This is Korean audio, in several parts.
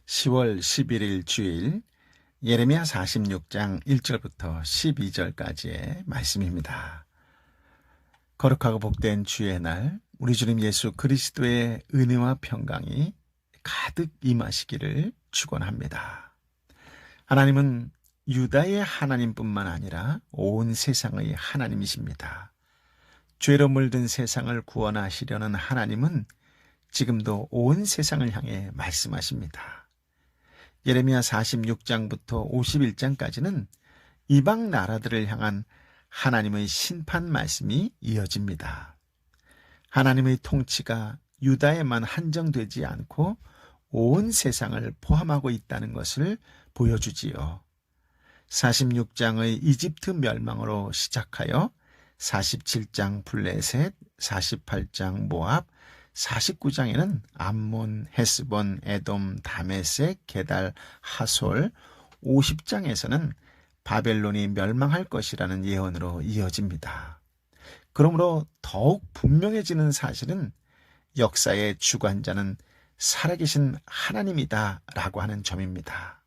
10월 11일 주일 예레미야 46장 1절부터 12절까지의 말씀입니다. 거룩하고 복된 주의 날, 우리 주님 예수 그리스도의 은혜와 평강이 가득 임하시기를 축원합니다. 하나님은 유다의 하나님뿐만 아니라 온 세상의 하나님이십니다. 죄로 물든 세상을 구원하시려는 하나님은 지금도 온 세상을 향해 말씀하십니다. 예레미야 46장부터 51장까지는 이방 나라들을 향한 하나님의 심판 말씀이 이어집니다. 하나님의 통치가 유다에만 한정되지 않고 온 세상을 포함하고 있다는 것을 보여주지요. 46장의 이집트 멸망으로 시작하여 47장 블레셋, 48장 모압, 49장에는 암몬, 헤스본, 에돔, 다메섹, 게달, 하솔, 50장에서는 바벨론이 멸망할 것이라는 예언으로 이어집니다. 그러므로 더욱 분명해지는 사실은 역사의 주관자는 살아계신 하나님이다 라고 하는 점입니다.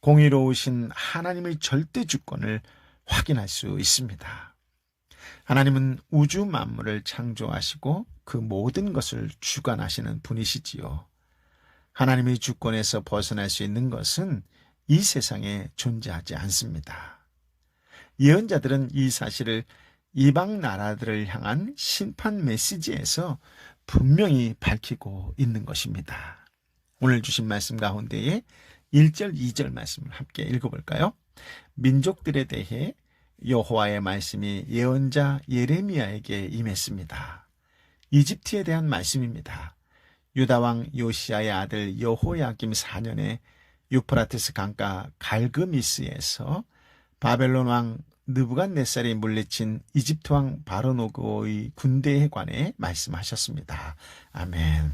공의로우신 하나님의 절대 주권을 확인할 수 있습니다. 하나님은 우주 만물을 창조하시고 그 모든 것을 주관하시는 분이시지요. 하나님의 주권에서 벗어날 수 있는 것은 이 세상에 존재하지 않습니다. 예언자들은 이 사실을 이방 나라들을 향한 심판 메시지에서 분명히 밝히고 있는 것입니다. 오늘 주신 말씀 가운데에 1절, 2절 말씀을 함께 읽어볼까요? 민족들에 대해 여호와의 말씀이 예언자 예레미야에게 임했습니다. 이집트에 대한 말씀입니다. 유다왕 요시야의 아들 여호야김 4년에 유프라테스 강가 갈그미스에서 바벨론 왕 느부갓네살이 물리친 이집트 왕 바로노고의 군대에 관해 말씀하셨습니다. 아멘.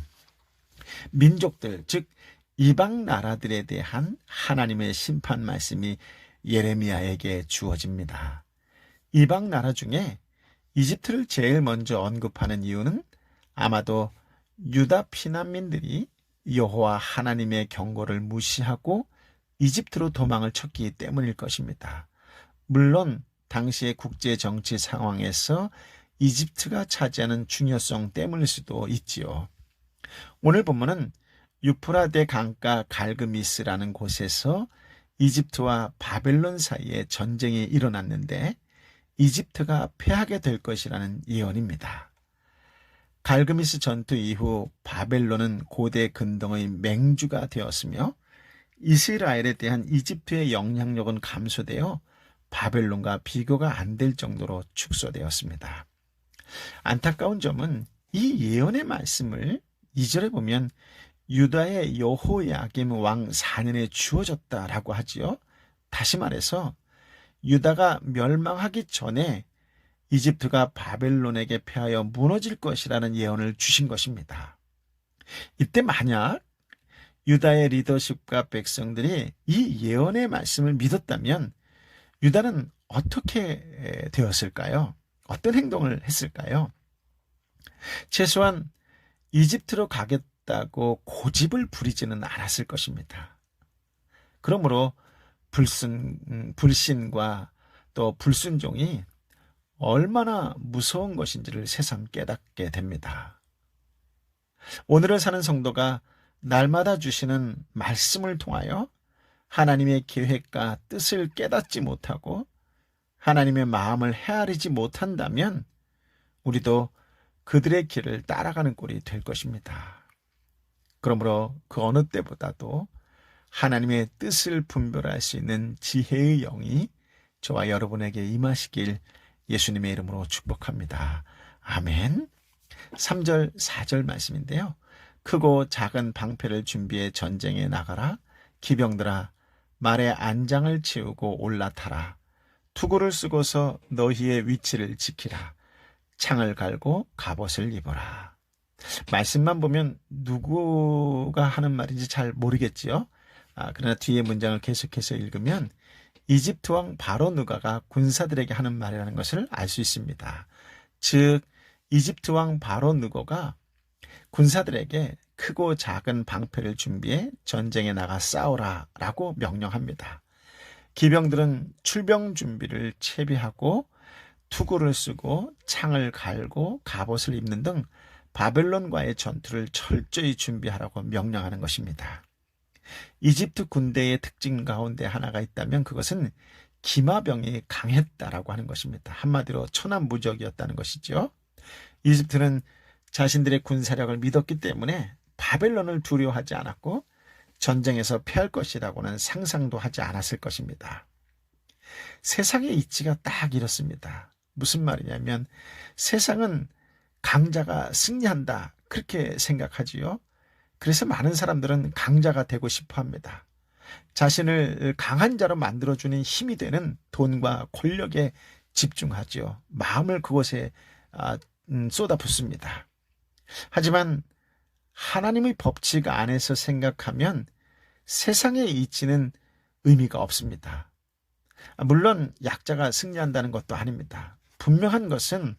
민족들, 즉 이방 나라들에 대한 하나님의 심판 말씀이 예레미야에게 주어집니다. 이방 나라 중에 이집트를 제일 먼저 언급하는 이유는 아마도 유다 피난민들이 여호와 하나님의 경고를 무시하고 이집트로 도망을 쳤기 때문일 것입니다. 물론 당시의 국제 정치 상황에서 이집트가 차지하는 중요성 때문일 수도 있지요. 오늘 본문은 유프라데 강가 갈그미스라는 곳에서 이집트와 바벨론 사이에 전쟁이 일어났는데 이집트가 패하게 될 것이라는 예언입니다. 갈그미스 전투 이후 바벨론은 고대 근동의 맹주가 되었으며 이스라엘에 대한 이집트의 영향력은 감소되어 바벨론과 비교가 안 될 정도로 축소되었습니다. 안타까운 점은 이 예언의 말씀을 2절에 보면 유다의 여호야김 왕 4년에 주어졌다라고 하지요. 다시 말해서 유다가 멸망하기 전에 이집트가 바벨론에게 패하여 무너질 것이라는 예언을 주신 것입니다. 이때 만약 유다의 리더십과 백성들이 이 예언의 말씀을 믿었다면 유다는 어떻게 되었을까요? 어떤 행동을 했을까요? 최소한 이집트로 가겠다고 고집을 부리지는 않았을 것입니다. 그러므로 불신과 또 불순종이 얼마나 무서운 것인지를 새삼 깨닫게 됩니다. 오늘을 사는 성도가 날마다 주시는 말씀을 통하여 하나님의 계획과 뜻을 깨닫지 못하고 하나님의 마음을 헤아리지 못한다면 우리도 그들의 길을 따라가는 꼴이 될 것입니다. 그러므로 그 어느 때보다도 하나님의 뜻을 분별할 수 있는 지혜의 영이 저와 여러분에게 임하시길 예수님의 이름으로 축복합니다. 아멘. 3절, 4절 말씀인데요. 크고 작은 방패를 준비해 전쟁에 나가라. 기병들아, 말에 안장을 채우고 올라타라. 투구를 쓰고서 너희의 위치를 지키라. 창을 갈고 갑옷을 입어라. 말씀만 보면 누구가 하는 말인지 잘 모르겠지요. 그러나 뒤에 문장을 계속해서 읽으면 이집트 왕 바로누가가 군사들에게 하는 말이라는 것을 알 수 있습니다. 즉 이집트 왕 바로누가가 군사들에게 크고 작은 방패를 준비해 전쟁에 나가 싸우라 라고 명령합니다. 기병들은 출병 준비를 채비하고 투구를 쓰고 창을 갈고 갑옷을 입는 등 바벨론과의 전투를 철저히 준비하라고 명령하는 것입니다. 이집트 군대의 특징 가운데 하나가 있다면 그것은 기마병이 강했다라고 하는 것입니다. 한마디로 천하무적이었다는 것이죠. 이집트는 자신들의 군사력을 믿었기 때문에 바벨론을 두려워하지 않았고 전쟁에서 패할 것이라고는 상상도 하지 않았을 것입니다. 세상의 이치가 딱 이렇습니다. 무슨 말이냐면 세상은 강자가 승리한다 그렇게 생각하지요. 그래서 많은 사람들은 강자가 되고 싶어 합니다. 자신을 강한 자로 만들어주는 힘이 되는 돈과 권력에 집중하지요. 마음을 그곳에 쏟아붓습니다. 하지만 하나님의 법칙 안에서 생각하면 세상의 이치는 의미가 없습니다. 물론 약자가 승리한다는 것도 아닙니다. 분명한 것은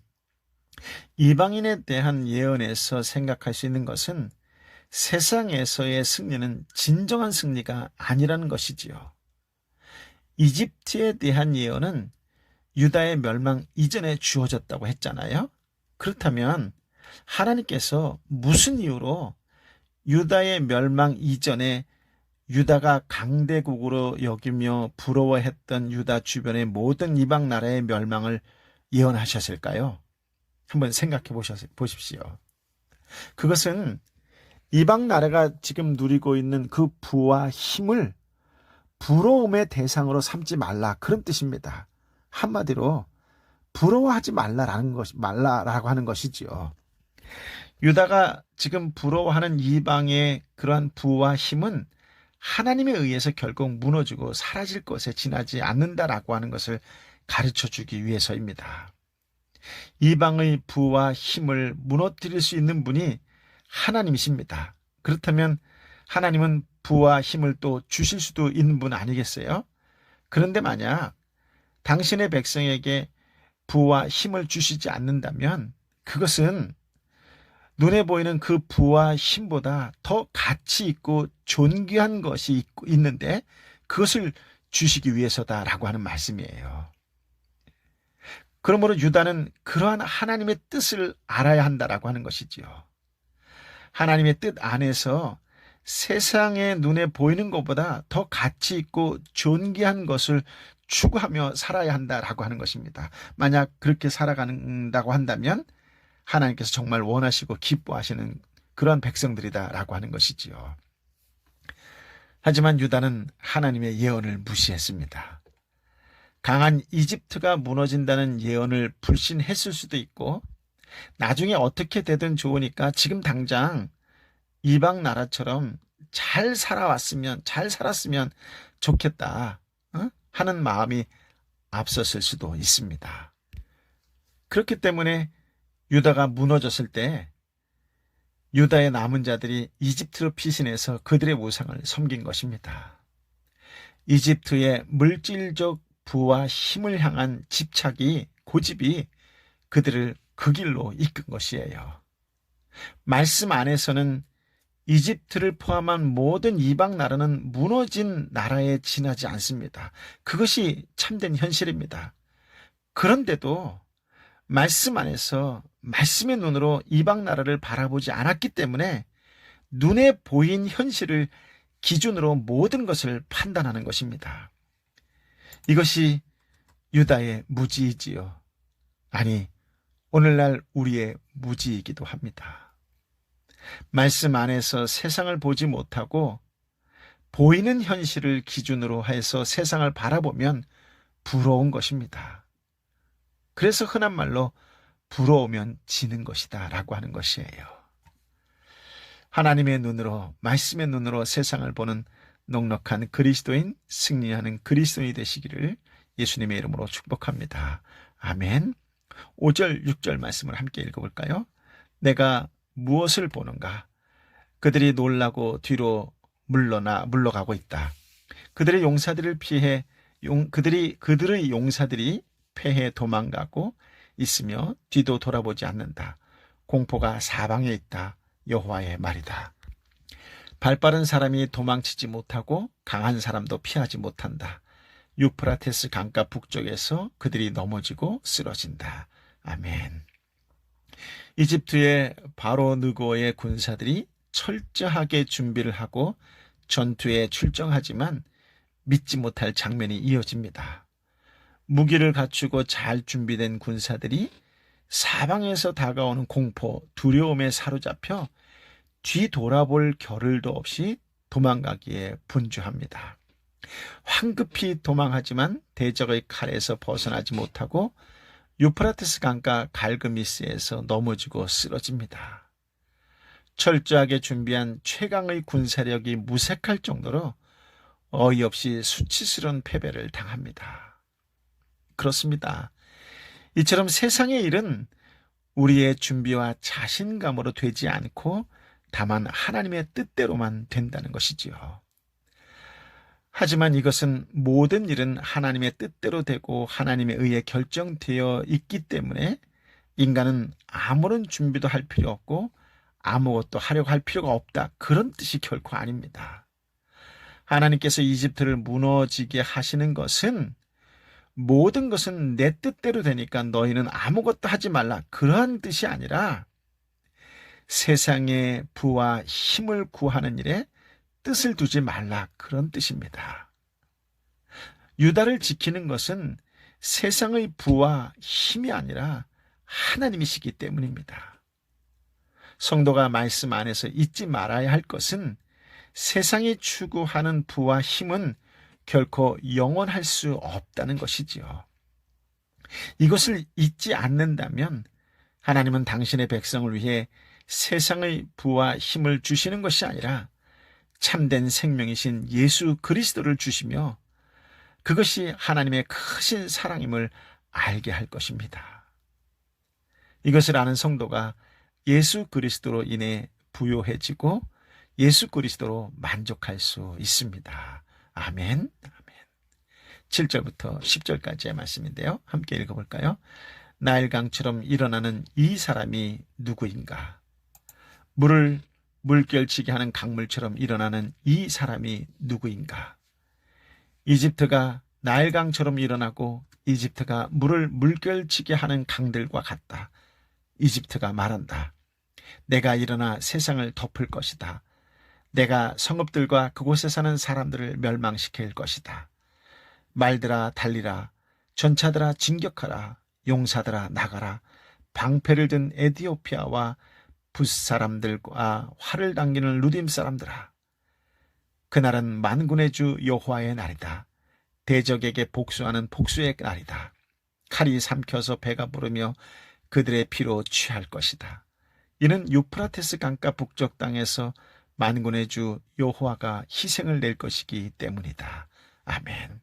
이방인에 대한 예언에서 생각할 수 있는 것은 세상에서의 승리는 진정한 승리가 아니라는 것이지요. 이집트에 대한 예언은 유다의 멸망 이전에 주어졌다고 했잖아요. 그렇다면 하나님께서 무슨 이유로 유다의 멸망 이전에 유다가 강대국으로 여기며 부러워했던 유다 주변의 모든 이방 나라의 멸망을 예언하셨을까요? 한번 생각해 보십시오. 그것은 이방 나라가 지금 누리고 있는 그 부와 힘을 부러움의 대상으로 삼지 말라 그런 뜻입니다. 한마디로 부러워하지 말라라고 하는 것이지요. 유다가 지금 부러워하는 이방의 그러한 부와 힘은 하나님에 의해서 결국 무너지고 사라질 것에 지나지 않는다라고 하는 것을 가르쳐 주기 위해서입니다. 이방의 부와 힘을 무너뜨릴 수 있는 분이 하나님이십니다. 그렇다면 하나님은 부와 힘을 또 주실 수도 있는 분 아니겠어요? 그런데 만약 당신의 백성에게 부와 힘을 주시지 않는다면 그것은 눈에 보이는 그 부와 힘보다 더 가치 있고 존귀한 것이 있는데 그것을 주시기 위해서다라고 하는 말씀이에요. 그러므로 유다는 그러한 하나님의 뜻을 알아야 한다라고 하는 것이지요. 하나님의 뜻 안에서 세상의 눈에 보이는 것보다 더 가치 있고 존귀한 것을 추구하며 살아야 한다라고 하는 것입니다. 만약 그렇게 살아간다고 한다면 하나님께서 정말 원하시고 기뻐하시는 그런 백성들이다라고 하는 것이지요. 하지만 유다는 하나님의 예언을 무시했습니다. 강한 이집트가 무너진다는 예언을 불신했을 수도 있고 나중에 어떻게 되든 좋으니까 지금 당장 이방 나라처럼 잘 살았으면 좋겠다 하는 마음이 앞섰을 수도 있습니다. 그렇기 때문에 유다가 무너졌을 때 유다의 남은 자들이 이집트로 피신해서 그들의 우상을 섬긴 것입니다. 이집트의 물질적 부와 힘을 향한 고집이 그들을 그 길로 이끈 것이에요. 말씀 안에서는 이집트를 포함한 모든 이방 나라는 무너진 나라에 지나지 않습니다. 그것이 참된 현실입니다. 그런데도 말씀 안에서 말씀의 눈으로 이방 나라를 바라보지 않았기 때문에 눈에 보인 현실을 기준으로 모든 것을 판단하는 것입니다. 이것이 유다의 무지이지요. 아니, 오늘날 우리의 무지이기도 합니다. 말씀 안에서 세상을 보지 못하고 보이는 현실을 기준으로 해서 세상을 바라보면 부러운 것입니다. 그래서 흔한 말로 부러우면 지는 것이다 라고 하는 것이에요. 하나님의 눈으로, 말씀의 눈으로 세상을 보는 넉넉한 그리스도인, 승리하는 그리스도인이 되시기를 예수님의 이름으로 축복합니다. 아멘. 5절, 6절 말씀을 함께 읽어볼까요? 내가 무엇을 보는가? 그들이 놀라고 뒤로 물러가고 있다. 그들의 용사들이 패해 도망가고 있으며 뒤도 돌아보지 않는다. 공포가 사방에 있다. 여호와의 말이다. 발빠른 사람이 도망치지 못하고 강한 사람도 피하지 못한다. 유프라테스 강가 북쪽에서 그들이 넘어지고 쓰러진다. 아멘. 이집트의 바로 느고의 군사들이 철저하게 준비를 하고 전투에 출정하지만 믿지 못할 장면이 이어집니다. 무기를 갖추고 잘 준비된 군사들이 사방에서 다가오는 공포, 두려움에 사로잡혀 뒤돌아볼 겨를도 없이 도망가기에 분주합니다. 황급히 도망하지만 대적의 칼에서 벗어나지 못하고 유프라테스 강가 갈그미스에서 넘어지고 쓰러집니다. 철저하게 준비한 최강의 군사력이 무색할 정도로 어이없이 수치스러운 패배를 당합니다. 그렇습니다. 이처럼 세상의 일은 우리의 준비와 자신감으로 되지 않고 다만 하나님의 뜻대로만 된다는 것이지요. 하지만 이것은 모든 일은 하나님의 뜻대로 되고 하나님에 의해 결정되어 있기 때문에 인간은 아무런 준비도 할 필요 없고 아무것도 하려고 할 필요가 없다. 그런 뜻이 결코 아닙니다. 하나님께서 이집트를 무너지게 하시는 것은 모든 것은 내 뜻대로 되니까 너희는 아무것도 하지 말라. 그러한 뜻이 아니라 세상의 부와 힘을 구하는 일에 뜻을 두지 말라. 그런 뜻입니다. 유다를 지키는 것은 세상의 부와 힘이 아니라 하나님이시기 때문입니다. 성도가 말씀 안에서 잊지 말아야 할 것은 세상이 추구하는 부와 힘은 결코 영원할 수 없다는 것이지요. 이것을 잊지 않는다면 하나님은 당신의 백성을 위해 세상의 부와 힘을 주시는 것이 아니라 참된 생명이신 예수 그리스도를 주시며 그것이 하나님의 크신 사랑임을 알게 할 것입니다. 이것을 아는 성도가 예수 그리스도로 인해 부요해지고 예수 그리스도로 만족할 수 있습니다. 아멘. 아멘. 7절부터 10절까지의 말씀인데요. 함께 읽어볼까요? 나일강처럼 일어나는 이 사람이 누구인가? 물을 물결치게 하는 강물처럼 일어나는 이 사람이 누구인가? 이집트가 나일강처럼 일어나고 이집트가 물을 물결치게 하는 강들과 같다. 이집트가 말한다. 내가 일어나 세상을 덮을 것이다. 내가 성읍들과 그곳에 사는 사람들을 멸망시킬 것이다. 말들아 달리라. 전차들아 진격하라. 용사들아 나가라. 방패를 든 에티오피아와 붓사람들과 활을 당기는 루딤 사람들아. 그날은 만군의 주 여호와의 날이다. 대적에게 복수하는 복수의 날이다. 칼이 삼켜서 배가 부르며 그들의 피로 취할 것이다. 이는 유프라테스 강가 북쪽 땅에서 만군의 주 여호와가 희생을 낼 것이기 때문이다. 아멘.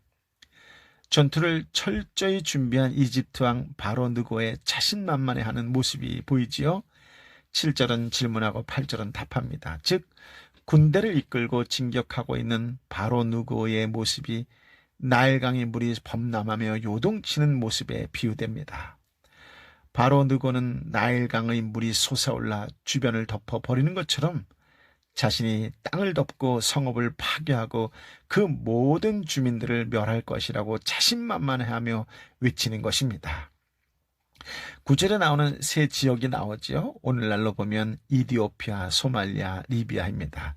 전투를 철저히 준비한 이집트 왕 바로 느고의 자신만만해하는 모습이 보이지요. 7절은 질문하고 8절은 답합니다. 즉 군대를 이끌고 진격하고 있는 바로 느고의 모습이 나일강의 물이 범람하며 요동치는 모습에 비유됩니다. 바로 느고는 나일강의 물이 솟아올라 주변을 덮어버리는 것처럼 자신이 땅을 덮고 성읍을 파괴하고 그 모든 주민들을 멸할 것이라고 자신만만해하며 외치는 것입니다. 9절에 나오는 세 지역이 나오지요. 오늘날로 보면 이디오피아, 소말리아, 리비아입니다.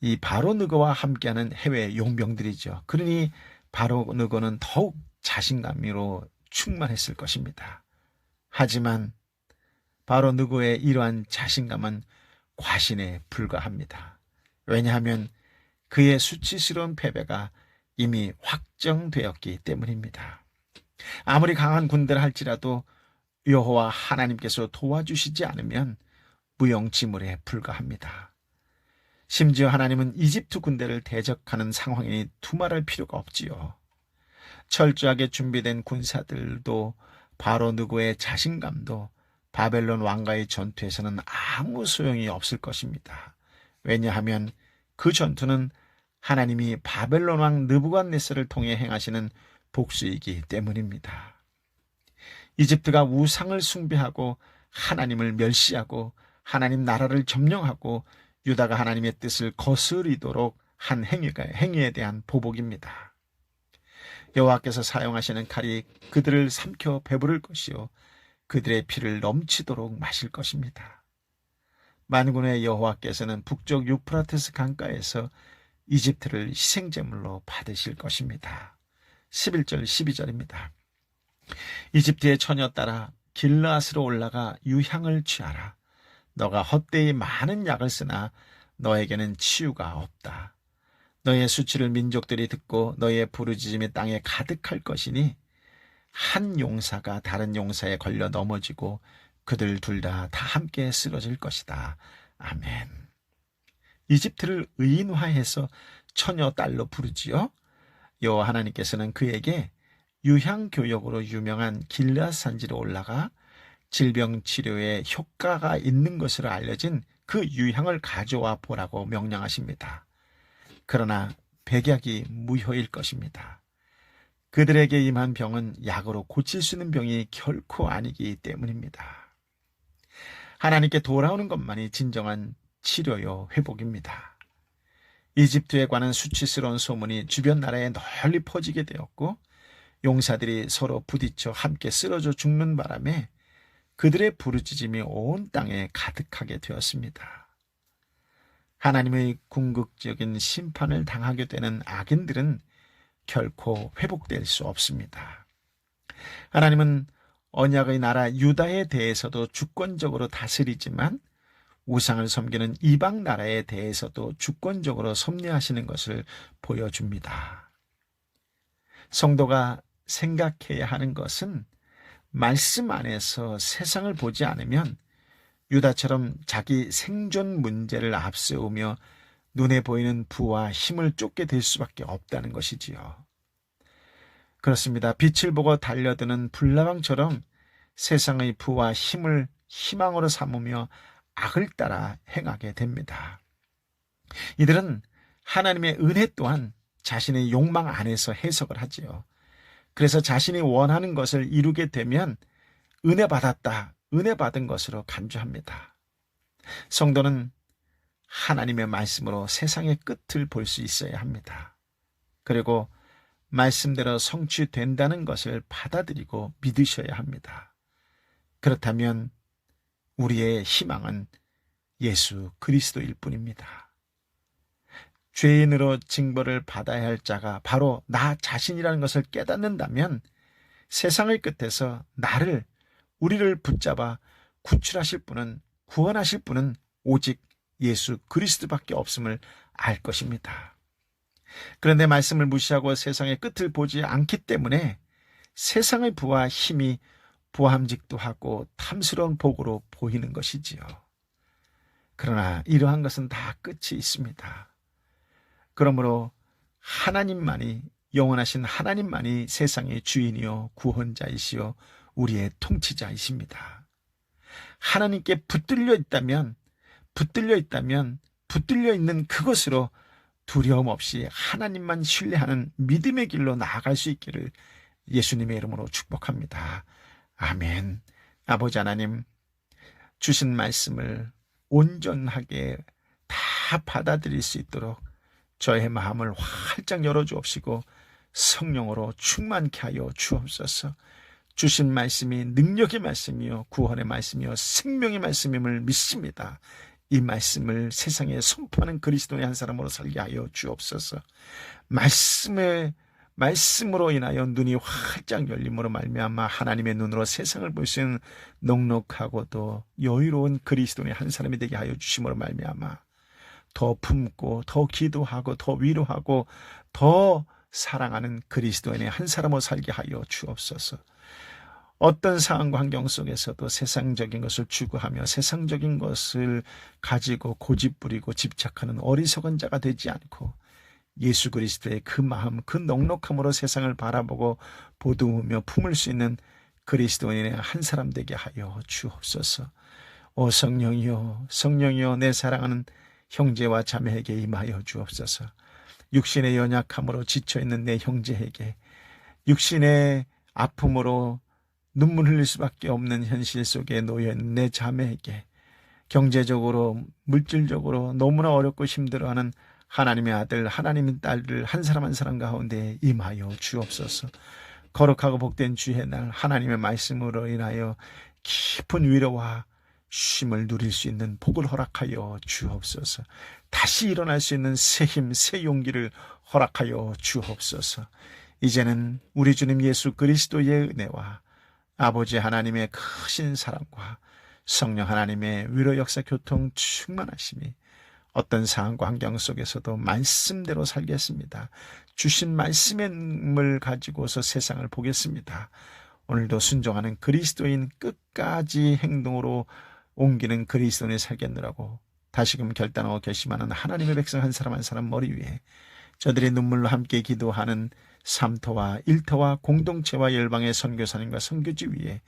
이 바로 느고와 함께하는 해외 용병들이죠. 그러니 바로 느고는 더욱 자신감으로 충만했을 것입니다. 하지만 바로 느고의 이러한 자신감은 과신에 불과합니다. 왜냐하면 그의 수치스러운 패배가 이미 확정되었기 때문입니다. 아무리 강한 군대를 할지라도 여호와 하나님께서 도와주시지 않으면 무용지물에 불과합니다. 심지어 하나님은 이집트 군대를 대적하는 상황이니 두말할 필요가 없지요. 철저하게 준비된 군사들도 바로 느고의 자신감도 바벨론 왕과의 전투에서는 아무 소용이 없을 것입니다. 왜냐하면 그 전투는 하나님이 바벨론 왕 느부갓네살을 통해 행하시는 복수이기 때문입니다. 이집트가 우상을 숭배하고 하나님을 멸시하고 하나님 나라를 점령하고 유다가 하나님의 뜻을 거스리도록 한 행위에 대한 보복입니다. 여호와께서 사용하시는 칼이 그들을 삼켜 배부를 것이요 그들의 피를 넘치도록 마실 것입니다. 만군의 여호와께서는 북쪽 유프라테스 강가에서 이집트를 희생제물로 받으실 것입니다. 11절 12절입니다. 이집트의 처녀 따라 길르앗으로 올라가 유향을 취하라. 너가 헛되이 많은 약을 쓰나 너에게는 치유가 없다. 너의 수치를 민족들이 듣고 너의 부르짖음이 땅에 가득할 것이니 한 용사가 다른 용사에 걸려 넘어지고 그들 둘 다 함께 쓰러질 것이다. 아멘. 이집트를 의인화해서 처녀 딸로 부르지요. 여호와 하나님께서는 그에게 유향교역으로 유명한 길르앗 산지로 올라가 질병 치료에 효과가 있는 것으로 알려진 그 유향을 가져와 보라고 명령하십니다. 그러나 백약이 무효일 것입니다. 그들에게 임한 병은 약으로 고칠 수 있는 병이 결코 아니기 때문입니다. 하나님께 돌아오는 것만이 진정한 치료요 회복입니다. 이집트에 관한 수치스러운 소문이 주변 나라에 널리 퍼지게 되었고 용사들이 서로 부딪혀 함께 쓰러져 죽는 바람에 그들의 부르짖음이 온 땅에 가득하게 되었습니다. 하나님의 궁극적인 심판을 당하게 되는 악인들은 결코 회복될 수 없습니다. 하나님은 언약의 나라 유다에 대해서도 주권적으로 다스리지만 우상을 섬기는 이방 나라에 대해서도 주권적으로 섭리하시는 것을 보여줍니다. 성도가 생각해야 하는 것은 말씀 안에서 세상을 보지 않으면 유다처럼 자기 생존 문제를 앞세우며 눈에 보이는 부와 힘을 쫓게 될 수밖에 없다는 것이지요. 그렇습니다. 빛을 보고 달려드는 불나방처럼 세상의 부와 힘을 희망으로 삼으며 악을 따라 행하게 됩니다. 이들은 하나님의 은혜 또한 자신의 욕망 안에서 해석을 하지요. 그래서 자신이 원하는 것을 이루게 되면 은혜 받았다, 은혜 받은 것으로 간주합니다. 성도는 하나님의 말씀으로 세상의 끝을 볼 수 있어야 합니다. 그리고 말씀대로 성취된다는 것을 받아들이고 믿으셔야 합니다. 그렇다면 우리의 희망은 예수 그리스도일 뿐입니다. 죄인으로 징벌을 받아야 할 자가 바로 나 자신이라는 것을 깨닫는다면 세상의 끝에서 우리를 붙잡아 구출하실 분은, 구원하실 분은 오직 예수 그리스도밖에 없음을 알 것입니다. 그런데 말씀을 무시하고 세상의 끝을 보지 않기 때문에 세상의 부와 힘이 부함직도 하고 탐스러운 복으로 보이는 것이지요. 그러나 이러한 것은 다 끝이 있습니다. 그러므로 하나님만이, 영원하신 하나님만이 세상의 주인이요 구원자이시요 우리의 통치자이십니다. 하나님께 붙들려 있는 그것으로 두려움 없이 하나님만 신뢰하는 믿음의 길로 나아갈 수 있기를 예수님의 이름으로 축복합니다. 아멘. 아버지 하나님, 주신 말씀을 온전하게 다 받아들일 수 있도록 저의 마음을 활짝 열어주옵시고 성령으로 충만케 하여 주옵소서. 주신 말씀이 능력의 말씀이요 구원의 말씀이요 생명의 말씀임을 믿습니다. 이 말씀을 세상에 선포하는 그리스도의 한 사람으로 살게 하여 주옵소서. 말씀으로 인하여 눈이 활짝 열림으로 말미암아 하나님의 눈으로 세상을 볼 수 있는 넉넉하고도 여유로운 그리스도의 한 사람이 되게 하여 주심으로 말미암아 더 품고 더 기도하고 더 위로하고 더 사랑하는 그리스도인의 한 사람으로 살게 하여 주옵소서. 어떤 상황과 환경 속에서도 세상적인 것을 추구하며 세상적인 것을 가지고 고집부리고 집착하는 어리석은 자가 되지 않고 예수 그리스도의 그 마음, 그 넉넉함으로 세상을 바라보고 보듬으며 품을 수 있는 그리스도인의 한 사람 되게 하여 주옵소서. 오 성령이여 내 사랑하는 형제와 자매에게 임하여 주옵소서. 육신의 연약함으로 지쳐있는 내 형제에게, 육신의 아픔으로 눈물 흘릴 수밖에 없는 현실 속에 놓여있는 내 자매에게 경제적으로, 물질적으로 너무나 어렵고 힘들어하는 하나님의 아들, 하나님의 딸들 한 사람 한 사람 가운데 임하여 주옵소서. 거룩하고 복된 주의 날 하나님의 말씀으로 인하여 깊은 위로와 쉼을 누릴 수 있는 복을 허락하여 주옵소서. 다시 일어날 수 있는 새 힘, 새 용기를 허락하여 주옵소서. 이제는 우리 주님 예수 그리스도의 은혜와 아버지 하나님의 크신 사랑과 성령 하나님의 위로 역사 교통 충만하심이 어떤 상황과 환경 속에서도 말씀대로 살겠습니다. 주신 말씀의 힘을 가지고서 세상을 보겠습니다. 오늘도 순종하는 그리스도인 끝까지 행동으로 옮기는 그리스도인이 살겠느라고 다시금 결단하고 결심하는 하나님의 백성 한 사람 한 사람 머리 위에 저들의 눈물로 함께 기도하는 삼터와 일터와 공동체와 열방의 선교사님과 선교지 위에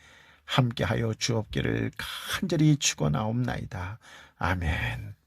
함께하여 주옵기를 간절히 축원하옵나이다. 아멘.